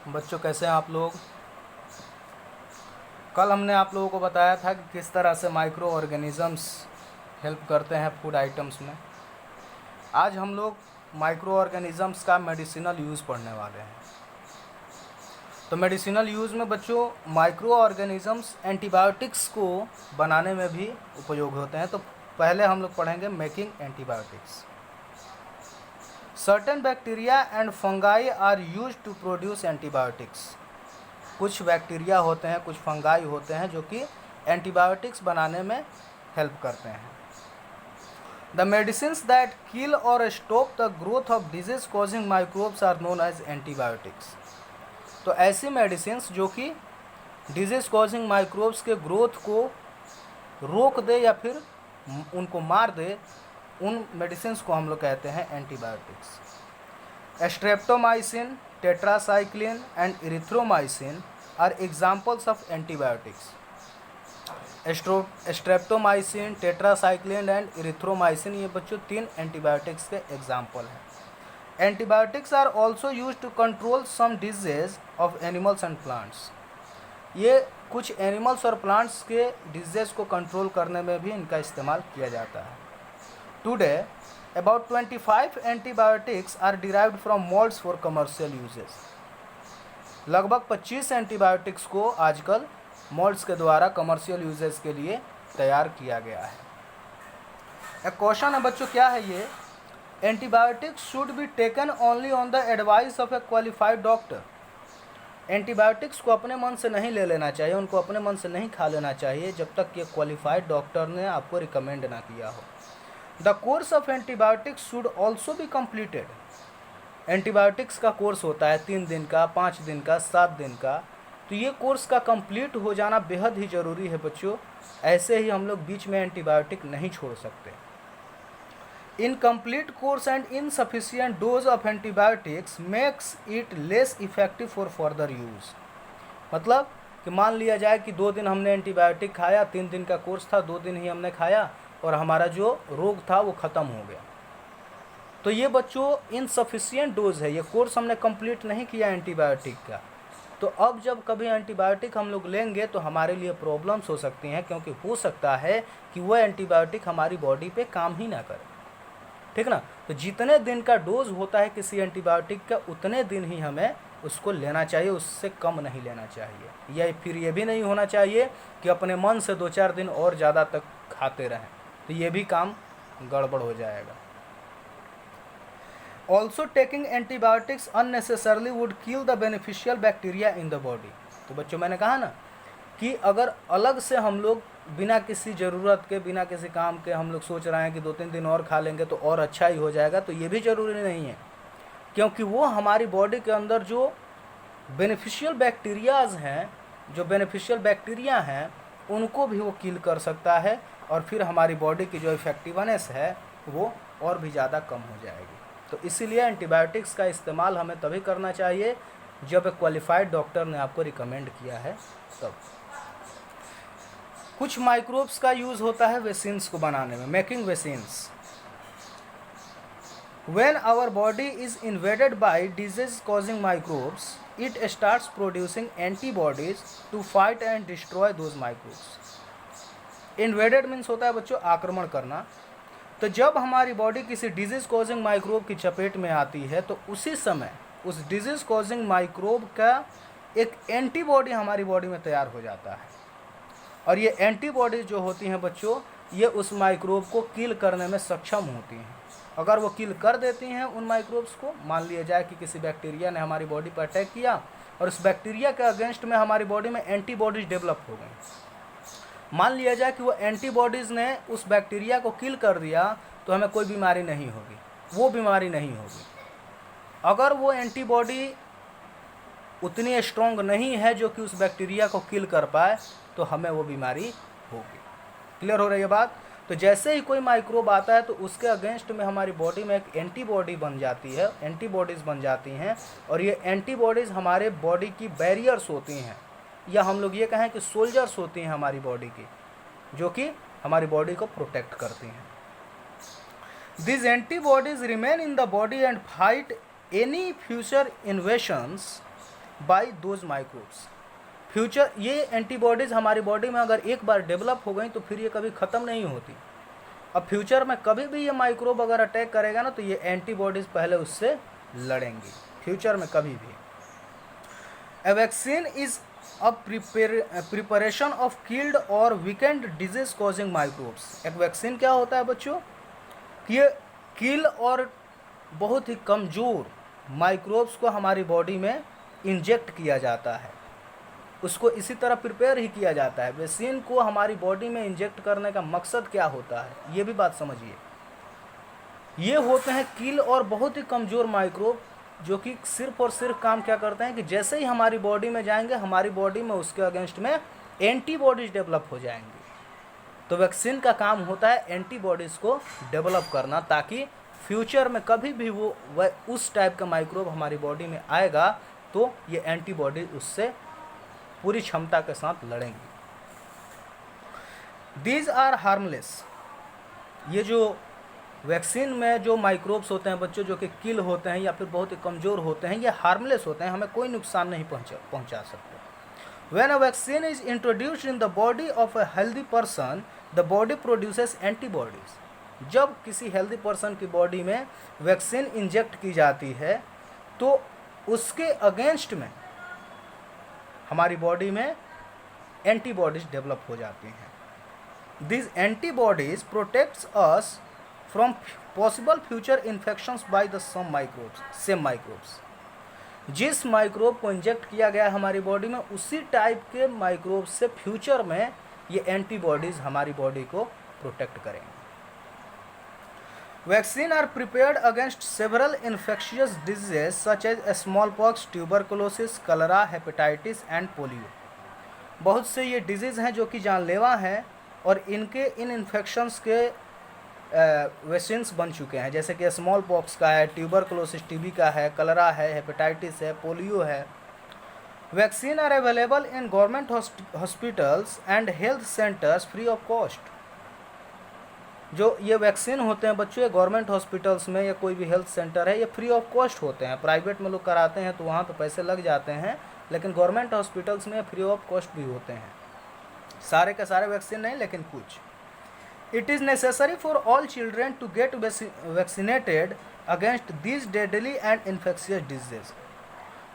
बच्चों कैसे हैं आप लोग। कल हमने आप लोगों को बताया था कि किस तरह से माइक्रो ऑर्गेनिज़म्स हेल्प करते हैं फूड आइटम्स में। आज हम लोग माइक्रो ऑर्गेनिज़म्स का मेडिसिनल यूज़ पढ़ने वाले हैं। तो मेडिसिनल यूज़ में बच्चों माइक्रो ऑर्गेनिज़म्स एंटीबायोटिक्स को बनाने में भी उपयोग होते हैं। तो पहले हम लोग पढ़ेंगे making antibiotics. Certain bacteria and fungi are use to produce antibiotics. कुछ बैक्टीरिया होते हैं, कुछ फंगाई होते हैं जो कि एंटीबायोटिक्स बनाने में हेल्प करते हैं। The medicines that kill or stop the growth of disease causing microbes are known as antibiotics. तो ऐसी मेडिसिन्स जो कि डिजीज कॉजिंग माइक्रोब्स के ग्रोथ को रोक दे या फिर उनको मार दे, उन मेडिसिन्स को हम लोग कहते हैं antibiotics. Streptomycin, tetracycline and erythromycin are examples of antibiotics. Streptomycin, tetracycline and erythromycin ये बच्चों 3 एंटीबायोटिक्स के एग्जाम्पल हैं। Antibiotics are also use to control some disease of animals and plants. ये कुछ एनिमल्स और प्लांट्स के डिजीज को कंट्रोल करने में भी इनका इस्तेमाल किया जाता है। Today About 25 antibiotics are derived from molds for commercial uses. लगभग 25 एंटीबायोटिक्स को आजकल मोल्ड्स के द्वारा कमर्शियल यूजेस के लिए तैयार किया गया है। एक क्वेश्चन है बच्चों, क्या है ये? Antibiotics should be taken only on the advice of A qualified doctor. Antibiotics को अपने मन से नहीं ले लेना चाहिए, उनको अपने मन से नहीं खा लेना चाहिए जब तक कि क्वालिफाइड डॉक्टर ने आपको रिकमेंड ना किया हो। The course of antibiotics should also be completed. Antibiotics का कोर्स होता है 3 दिन का, 5 दिन का, 7 दिन का। तो ये कोर्स का कंप्लीट हो जाना बेहद ही ज़रूरी है बच्चों। ऐसे ही हम लोग बीच में एंटीबायोटिक नहीं छोड़ सकते। Incomplete course and insufficient dose of antibiotics makes it less effective for further use. मतलब कि मान लिया जाए कि 2 दिन हमने एंटीबायोटिक खाया, 3 दिन का कोर्स था, 2 दिन ही हमने खाया और हमारा जो रोग था वो ख़त्म हो गया। तो ये बच्चों इनसफिशिएंट डोज है, ये कोर्स हमने कंप्लीट नहीं किया एंटीबायोटिक का। तो अब जब कभी एंटीबायोटिक हम लोग लेंगे तो हमारे लिए प्रॉब्लम्स हो सकती हैं, क्योंकि हो सकता है कि वह एंटीबायोटिक हमारी बॉडी पे काम ही ना करे। ठीक ना? तो जितने दिन का डोज होता है किसी एंटीबायोटिक का, उतने दिन ही हमें उसको लेना चाहिए, उससे कम नहीं लेना चाहिए। या फिर ये भी नहीं होना चाहिए कि अपने मन से 2-4 दिन और ज़्यादा तक खाते रहें, तो ये भी काम गड़बड़ हो जाएगा। Also taking antibiotics unnecessarily would kill the beneficial bacteria in the body. तो बच्चों मैंने कहा ना कि अगर अलग से हम लोग बिना किसी ज़रूरत के, बिना किसी काम के हम लोग सोच रहे हैं कि 2-3 दिन और खा लेंगे तो और अच्छा ही हो जाएगा, तो ये भी ज़रूरी नहीं है, क्योंकि वो हमारी बॉडी के अंदर जो बेनिफिशियल बैक्टीरियाज़ हैं, जो बेनिफिशियल बैक्टीरिया हैं, उनको भी वो किल कर सकता है और फिर हमारी बॉडी की जो इफ़ेक्टिवनेस है वो और भी ज़्यादा कम हो जाएगी। तो इसीलिए एंटीबायोटिक्स का इस्तेमाल हमें तभी करना चाहिए जब एक क्वालिफाइड डॉक्टर ने आपको रिकमेंड किया है तब। कुछ माइक्रोब्स का यूज़ होता है वैक्सीन्स को बनाने में, making vaccines. When our body is invaded by disease causing microbes, it starts producing antibodies to fight and destroy those microbes. Invaded means होता है बच्चों आक्रमण करना। तो जब हमारी बॉडी किसी डिजीज़ कॉजिंग माइक्रोब की चपेट में आती है तो उसी समय उस डिजीज़ कॉजिंग माइक्रोब का एक एंटीबॉडी हमारी बॉडी में तैयार हो जाता है, और ये एंटीबॉडीज जो होती हैं बच्चों, ये उस माइक्रोब को किल करने में सक्षम होती हैं। अगर वो किल कर देती हैं उन माइक्रोब्स को, मान लिया जाए कि किसी बैक्टीरिया ने हमारी बॉडी पर अटैक किया और उस बैक्टीरिया के अगेंस्ट में हमारी बॉडी में एंटीबॉडीज डेवलप हो गई। मान लिया जाए कि वो एंटीबॉडीज़ ने उस बैक्टीरिया को किल कर दिया तो हमें कोई बीमारी नहीं होगी, वो बीमारी नहीं होगी। अगर वो एंटीबॉडी उतनी स्ट्रॉन्ग नहीं है जो कि उस बैक्टीरिया को किल कर पाए तो हमें वो बीमारी होगी। क्लियर हो रही है बात? तो जैसे ही कोई माइक्रोब आता है तो उसके अगेंस्ट में हमारी बॉडी में एक एंटीबॉडी बन जाती है, एंटीबॉडीज़ बन जाती हैं, और ये एंटीबॉडीज़ हमारे बॉडी की बैरियर्स होती हैं, या हम लोग ये कहें कि सोल्जर्स होती हैं हमारी बॉडी की, जो कि हमारी बॉडी को प्रोटेक्ट करती हैं। This antibodies remain in the body and fight any future invasions by those microbes. Future ये एंटीबॉडीज़ हमारी बॉडी में अगर एक बार डेवलप हो गई तो फिर ये कभी ख़त्म नहीं होती। अब फ्यूचर में कभी भी ये माइक्रोब अगर अटैक करेगा ना तो ये एंटीबॉडीज़ पहले उससे लड़ेंगी, फ्यूचर में कभी भी। A vaccine is a preparation of killed or weakened disease causing microbes. एक वैक्सीन क्या होता है बच्चों कि ये किल और बहुत ही कमज़ोर माइक्रोब्स को हमारी बॉडी में इंजेक्ट किया जाता है, उसको इसी तरह प्रिपेयर ही किया जाता है। वैक्सीन को हमारी बॉडी में इंजेक्ट करने का मकसद क्या होता है, ये भी बात समझिए। ये होते हैं किल और बहुत ही कमज़ोर माइक्रोब जो कि सिर्फ और सिर्फ काम क्या करते हैं कि जैसे ही हमारी बॉडी में जाएंगे हमारी बॉडी में उसके अगेंस्ट में एंटीबॉडीज डेवलप हो जाएंगी। तो वैक्सीन का काम होता है एंटीबॉडीज़ को डेवलप करना, ताकि फ्यूचर में कभी भी वो उस टाइप का माइक्रोब हमारी बॉडी में आएगा तो ये एंटीबॉडी उससे पूरी क्षमता के साथ लड़ेंगी। These are harmless. ये जो वैक्सीन में जो माइक्रोब्स होते हैं बच्चों जो कि किल होते हैं या फिर बहुत ही कमज़ोर होते हैं, ये हार्मलेस होते हैं, हमें कोई नुकसान नहीं पहुंचा सकते। When a vaccine is introduced in the body of a healthy person the body produces antibodies. जब किसी हेल्दी पर्सन की बॉडी में वैक्सीन इंजेक्ट की जाती है तो उसके अगेंस्ट में हमारी बॉडी में एंटीबॉडीज़ डेवलप हो जाती हैं। This antibodies protects us from possible future infections by the same microbes. जिस माइक्रोब को इंजेक्ट किया गया है हमारी बॉडी में उसी टाइप के माइक्रोब से फ्यूचर में ये एंटीबॉडीज़ हमारी बॉडी को प्रोटेक्ट करेंगे। Vaccine are prepared against several infectious diseases such as smallpox, tuberculosis, cholera, hepatitis and polio. बहुत से ये डिजीज़ हैं जो कि जानलेवा हैं और इन इन्फेक्शंस के वैक्सीन्स बन चुके हैं, जैसे कि स्मॉल पॉक्स का है, ट्यूबरकुलोसिस टीबी का है, कलरा है, हेपेटाइटिस है, पोलियो है। Vaccine are available in government hospitals and health centres free of cost. जो ये वैक्सीन होते हैं बच्चों, ये गवर्नमेंट हॉस्पिटल्स में या कोई भी हेल्थ सेंटर है ये फ्री ऑफ कॉस्ट होते हैं। प्राइवेट में लोग कराते हैं तो वहाँ पे पैसे लग जाते हैं, लेकिन गवर्नमेंट हॉस्पिटल्स में फ्री ऑफ कॉस्ट भी होते हैं। सारे के सारे वैक्सीन नहीं, लेकिन कुछ। It is necessary for all children to get vaccinated against these deadly and infectious diseases।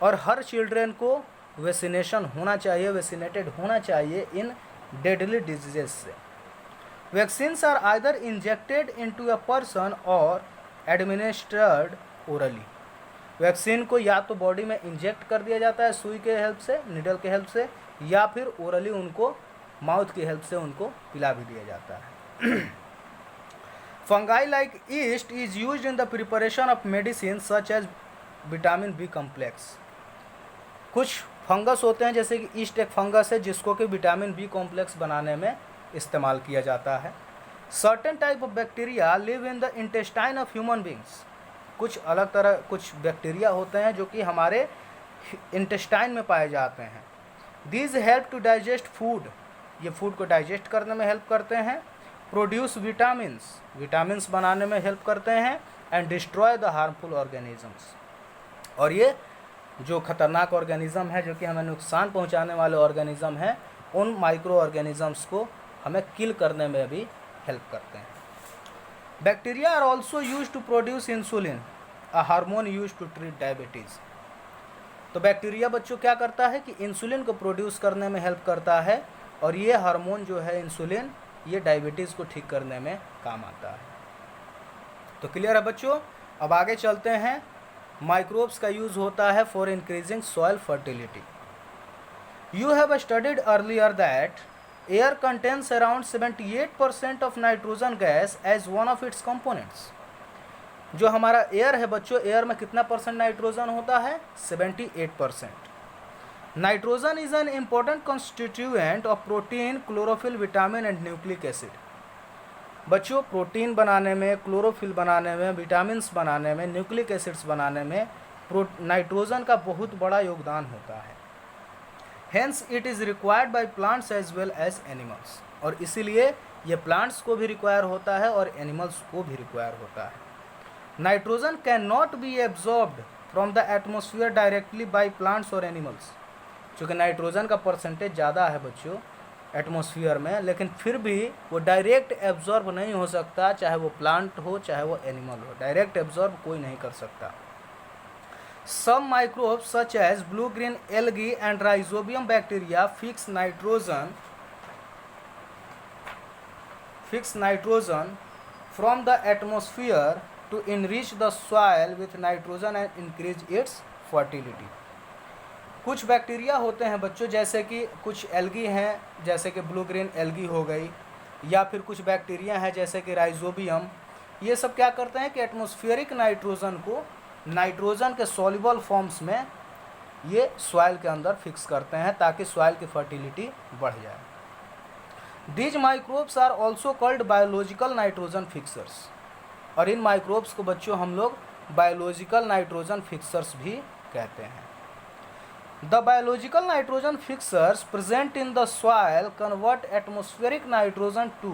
और हर चिल्ड्रेन को वैक्सीनेशन होना चाहिए, वैक्सीनेटेड होना चाहिए इन डेडली डिजीजेस से। Vaccines are either injected into a person or administered orally. Vaccine को या तो बॉडी में इंजेक्ट कर दिया जाता है सुई के हेल्प से, निडल के हेल्प से, या फिर ओरली उनको माउथ की हेल्प से उनको पिला भी दिया जाता है। Fungi like yeast is used in the preparation of medicines such as vitamin B complex। कुछ फंगस होते हैं जैसे कि ईस्ट एक फंगस है जिसको कि विटामिन बी कॉम्प्लेक्स बनाने में इस्तेमाल किया जाता है। Certain type of bacteria live in the intestine of human beings. कुछ अलग तरह कुछ बैक्टीरिया होते हैं जो कि हमारे इंटेस्टाइन में पाए जाते हैं। These help to digest food. ये फूड को डाइजेस्ट करने में हेल्प करते हैं। प्रोड्यूस विटामिन्स बनाने में हेल्प करते हैं। And destroy the harmful organisms. और ये जो खतरनाक ऑर्गेनिज़म है जो कि हमें नुकसान पहुंचाने वाले ऑर्गेनिज़म हैं उन माइक्रो ऑर्गेनिजम्स को हमें किल करने में भी हेल्प करते हैं। Bacteria are also use to produce insulin, a hormone use to treat diabetes. तो बैक्टीरिया बच्चों क्या करता है कि इंसुलिन को प्रोड्यूस करने में हेल्प करता है, और ये हार्मोन जो है इंसुलिन ये डायबिटीज़ को ठीक करने में काम आता है। तो क्लियर है बच्चों। अब आगे चलते हैं। माइक्रोब्स का यूज़ होता है for increasing soil fertility. You have studied earlier that air contains around 78% of nitrogen gas as one of its components. जो हमारा एयर है बच्चों, एयर में कितना परसेंट नाइट्रोजन होता है? 78%। Nitrogen is an important constituent of protein, chlorophyll, vitamin and nucleic acid. बच्चों protein बनाने में, क्लोरोफिल बनाने में, विटामिन्स बनाने में, न्यूक्लिक एसिड्स बनाने में नाइट्रोजन का बहुत बड़ा योगदान होता है। Hence it is required by plants as well as animals. और इसीलिए ये प्लांट्स को भी रिक्वायर होता है और एनिमल्स को भी रिक्वायर होता है। Nitrogen can not be absorbed from the atmosphere directly by plants और एनिमल्स। चूँकि नाइट्रोजन का परसेंटेज ज़्यादा है बच्चों एटमोसफियर में, लेकिन फिर भी वो डायरेक्ट एब्जॉर्ब नहीं हो सकता, चाहे वो प्लांट हो चाहे वो एनिमल हो, डायरेक्ट एब्जॉर्ब कोई नहीं कर सकता। Some microbes such as blue green algae and rhizobium bacteria fix nitrogen from the atmosphere to enrich the soil with nitrogen and increase its fertility। कुछ बैक्टीरिया होते हैं बच्चों, जैसे कि कुछ एल्गी हैं, जैसे कि ब्लू ग्रीन एल्गी हो गई, या फिर कुछ बैक्टीरिया हैं जैसे कि राइजोबियम। ये सब क्या करते हैं कि एटमॉस्फेरिक नाइट्रोजन को नाइट्रोजन के सॉल्युबल फॉर्म्स में ये सॉइल के अंदर फिक्स करते हैं ताकि सॉइल की फर्टिलिटी बढ़ जाए। These microbes are also called biological nitrogen fixers। और इन माइक्रोब्स को बच्चों हम लोग बायोलॉजिकल नाइट्रोजन फिक्सर्स भी कहते हैं। The biological nitrogen fixers present in the soil convert atmospheric nitrogen two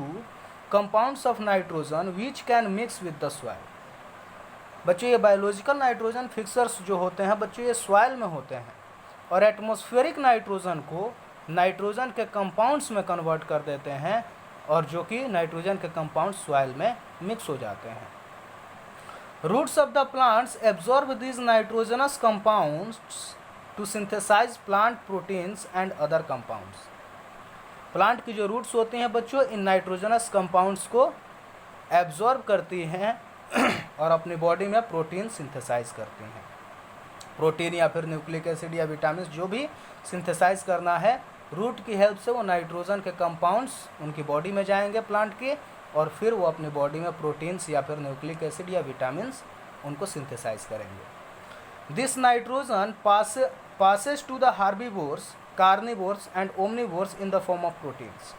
compounds of nitrogen which can mix with the soil. बच्चों ये बायोलॉजिकल नाइट्रोजन फिक्सर्स जो होते हैं बच्चों ये सॉइल में होते हैं और एटमॉस्फेरिक नाइट्रोजन को नाइट्रोजन के कंपाउंड्स में कन्वर्ट कर देते हैं, और जो कि नाइट्रोजन के कंपाउंड सॉइल में मिक्स हो जाते हैं। Roots of the plants absorb these nitrogenous compounds to synthesise plant proteins and other compounds. Plant की जो रूट्स होती हैं बच्चों इन नाइट्रोजनस कंपाउंड्स को एब्जॉर्ब करती हैं और अपनी बॉडी में प्रोटीन सिंथेसाइज करती हैं। प्रोटीन या फिर न्यूक्लिक एसिड या विटामिन जो भी सिंथेसाइज करना है, रूट की हेल्प से वो नाइट्रोजन के कंपाउंड्स उनकी बॉडी में जाएंगे प्लांट के, और फिर वो अपनी बॉडी में प्रोटीन्स या फिर न्यूक्लिक एसिड या विटामिन्स उनको सिंथेसाइज करेंगे। This nitrogen passes to the herbivores, carnivores and omnivores in the form of proteins.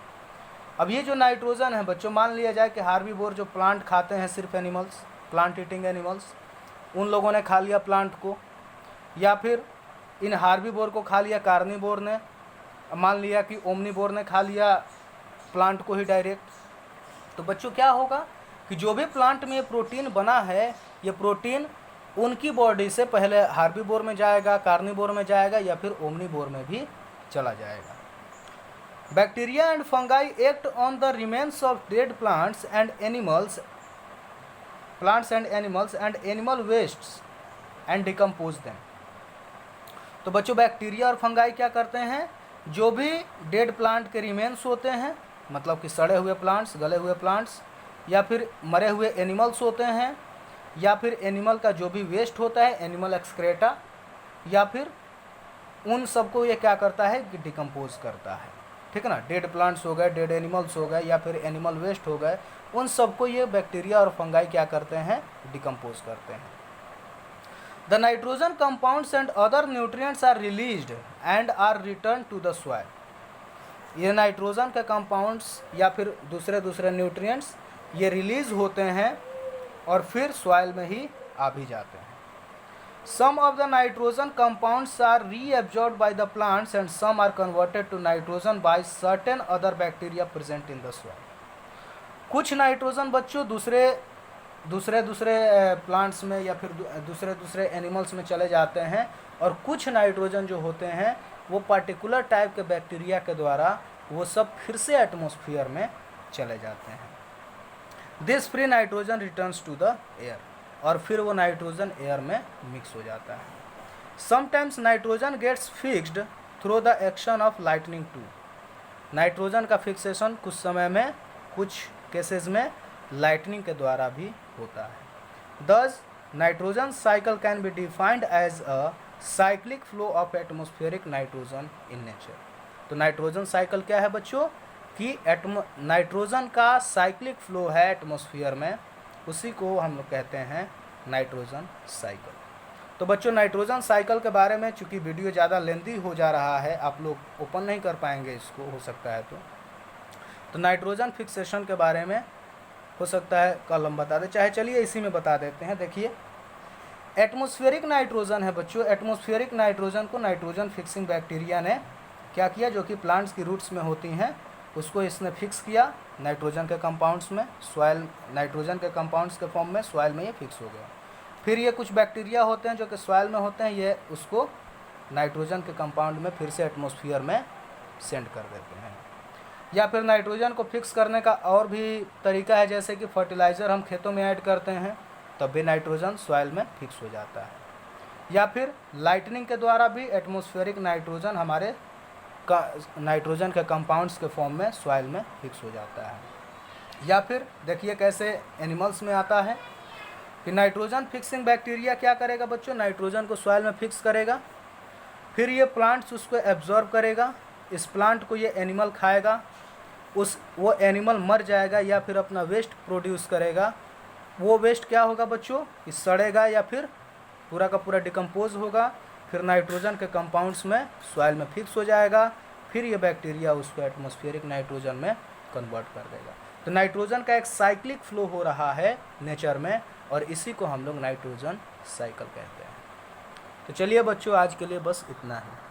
अब ये जो नाइट्रोजन है बच्चों, मान लिया जाए कि हार्बीवोर जो प्लांट खाते हैं सिर्फ एनिमल्स, प्लांट ईटिंग एनिमल्स, उन लोगों ने खा लिया प्लांट को, या फिर इन हार्बीवोर को खा लिया कार्निवोर ने, मान लिया कि ओमनिवोर ने खा लिया प्लांट को ही डायरेक्ट। तो बच्चों क्या होगा कि जो भी प्लांट में ये प्रोटीन बना है, ये प्रोटीन उनकी बॉडी से पहले हार्बीवोर में जाएगा, कार्निवोर में जाएगा, या फिर ओमनिवोर में भी चला जाएगा। Bacteria and fungi act on the remains of dead plants and animals and animal wastes and decompose them. तो बच्चों बैक्टीरिया और फंगाई क्या करते हैं, जो भी डेड प्लांट के रिमेन्स होते हैं, मतलब कि सड़े हुए प्लांट्स, गले हुए प्लांट्स, या फिर मरे हुए एनिमल्स होते हैं, या फिर एनिमल का जो भी वेस्ट होता है, एनिमल एक्सक्रेटा, या फिर उन सबको ये क्या करता है कि डिकम्पोज करता है। ठीक है ना, डेड प्लांट्स हो गए, डेड एनिमल्स हो गए, या फिर एनिमल वेस्ट हो गए, उन सबको ये बैक्टीरिया और फंगाई क्या करते हैं, डिकम्पोज करते हैं। The nitrogen compounds and other nutrients are released and are returned to the soil। ये नाइट्रोजन के कंपाउंड्स या फिर दूसरे न्यूट्रिएंट्स ये रिलीज होते हैं और फिर सॉइल में ही आ भी जाते हैं। Some of the nitrogen compounds are reabsorbed by the plants and some are converted to nitrogen by certain other bacteria present in the soil। कुछ नाइट्रोजन बच्चों दूसरे प्लांट्स में या फिर दूसरे एनिमल्स में चले जाते हैं, और कुछ नाइट्रोजन जो होते हैं वो पर्टिकुलर टाइप के बैक्टीरिया के द्वारा वो सब फिर से एटमॉस्फेयर में चले जाते हैं। This free nitrogen returns to the air, और फिर वो नाइट्रोजन एयर में मिक्स हो जाता है। Sometimes nitrogen gets fixed through the action of lightning too. Nitrogen का फिक्सेशन कुछ समय में, कुछ केसेस में लाइटनिंग के द्वारा भी होता है। This nitrogen cycle can be defined as a cyclic flow of atmospheric nitrogen in nature. तो नाइट्रोजन साइकिल क्या है बच्चों कि नाइट्रोजन का साइक्लिक फ्लो है एटमॉस्फेयर में, उसी को हम लोग कहते हैं नाइट्रोजन साइकिल। तो बच्चों नाइट्रोजन साइकिल के बारे में चूँकि वीडियो ज़्यादा लेंदी हो जा रहा है, आप लोग ओपन नहीं कर पाएंगे इसको, हो सकता है तो नाइट्रोजन फिक्सेशन के बारे में हो सकता है कल हम बता दें, चाहे चलिए इसी में बता देते हैं। देखिए एटमॉस्फेरिक नाइट्रोजन है बच्चों, एटमॉस्फेरिक नाइट्रोजन को नाइट्रोजन फिक्सिंग बैक्टीरिया ने क्या किया, जो कि प्लांट्स की रूट्स में होती हैं, उसको इसने फिक्स किया नाइट्रोजन के कंपाउंड्स में, सॉइल नाइट्रोजन के कंपाउंड्स के फॉर्म में सॉइल में ये फिक्स हो गया। फिर ये कुछ बैक्टीरिया होते हैं जो कि सॉइल में होते हैं, ये उसको नाइट्रोजन के कंपाउंड में फिर से एटमॉस्फेयर में सेंड कर देते हैं। या फिर नाइट्रोजन को फिक्स करने का और भी तरीका है, जैसे कि फर्टिलाइज़र हम खेतों में ऐड करते हैं तब भी नाइट्रोजन सॉइल में फिक्स हो जाता है। या फिर लाइटनिंग के द्वारा भी एटमॉस्फेरिक नाइट्रोजन हमारे नाइट्रोजन के कंपाउंड्स के फॉर्म में सॉइल में फिक्स हो जाता है। या फिर देखिए कैसे एनिमल्स में आता है कि नाइट्रोजन फिक्सिंग बैक्टीरिया क्या करेगा बच्चों, नाइट्रोजन को सॉइल में फिक्स करेगा, फिर ये प्लांट्स उसको एब्जॉर्ब करेगा, इस प्लांट को ये एनिमल खाएगा, वो एनिमल मर जाएगा या फिर अपना वेस्ट प्रोड्यूस करेगा। वो वेस्ट क्या होगा बच्चों, कि सड़ेगा या फिर पूरा का पूरा डिकम्पोज होगा, फिर नाइट्रोजन के कंपाउंड्स में सॉइल में फिक्स हो जाएगा, फिर ये बैक्टीरिया उसको एटमॉस्फेरिक नाइट्रोजन में कन्वर्ट कर देगा। तो नाइट्रोजन का एक साइक्लिक फ्लो हो रहा है नेचर में, और इसी को हम लोग नाइट्रोजन साइकिल कहते हैं। तो चलिए बच्चों, आज के लिए बस इतना ही।